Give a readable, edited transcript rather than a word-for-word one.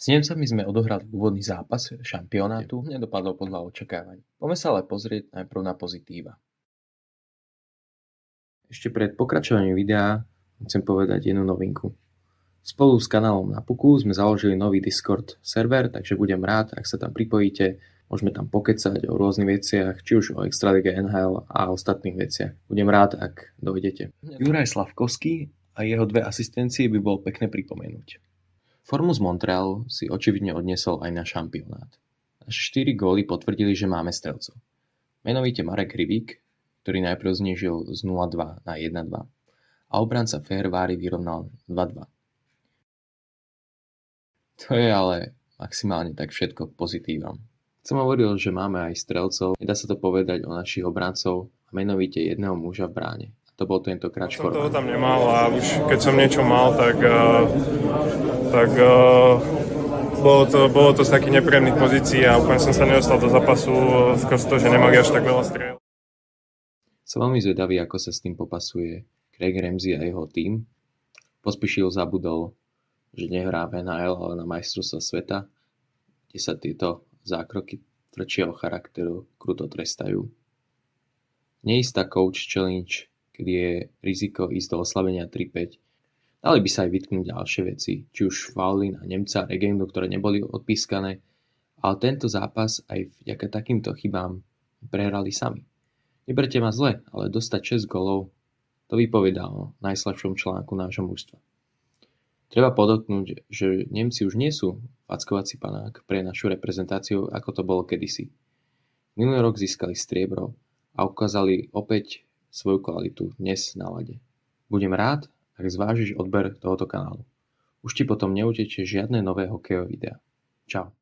S Nemcami sme odohrali úvodný zápas šampionátu, nedopadol podľa očakávaní. Poďme sa ale pozrieť najprv na pozitíva. Ešte pred pokračovaním videa chcem povedať jednu novinku. Spolu s kanálom Na Puku sme založili nový Discord server, takže budem rád, ak sa tam pripojíte. Môžeme tam pokecať o rôznych veciach, či už o Extralige, NHL a ostatných veciach. Budem rád, ak dojdete. Juraj Slavkovský a jeho 2 asistencie by bolo pekné pripomenúť. Formu z Montrealu si očividne odniesol aj na šampionát. Až 4 góly potvrdili, že máme strelcov. Menovite Marek Rivík, ktorý najprv znížil z 0-2 na 1-2 a obranca Fehervári vyrovnal 2-2. To je ale maximálne tak všetko k pozitívam. Som hovoril, že máme aj strelcov, nedá sa to povedať o našich obrancov a menovite jedného muža v bráne. A to bol tentokrát Škorban. Som toho tam nemal a už keď som niečo mal, tak bolo to z takých nepríjemných pozícií a úplne som sa nedostal do zápasu skrz to, že nemali až tak veľa striel. Som veľmi zvedavý, ako sa s tým popasuje Craig Ramsey a jeho tím. Pospíšil zabudol, že nehrá v NHL, ale na majstrovstvá sveta, kde sa tieto zákroky tvrdšieho charakteru kruto trestajú. Neistá coach challenge, kedy je riziko ísť do oslabenia 3-5. Dali by sa aj vytknúť ďalšie veci, či už fauly na Nemca a Regendu, ktoré neboli odpískané, ale tento zápas aj vďaka takýmto chybám prehrali sami. Neberte ma zle, ale dostať 6 golov, to vypovedá o najslabšom článku nášho mužstva. Treba podotknúť, že Nemci už nie sú fackovací panák pre našu reprezentáciu, ako to bolo kedysi. Minulý rok získali striebro a ukázali opäť svoju kvalitu dnes na ľade. Budem rád, ak zvážiš odber tohoto kanálu. Už ti potom neutečie žiadne nové hokejové videá. Čau.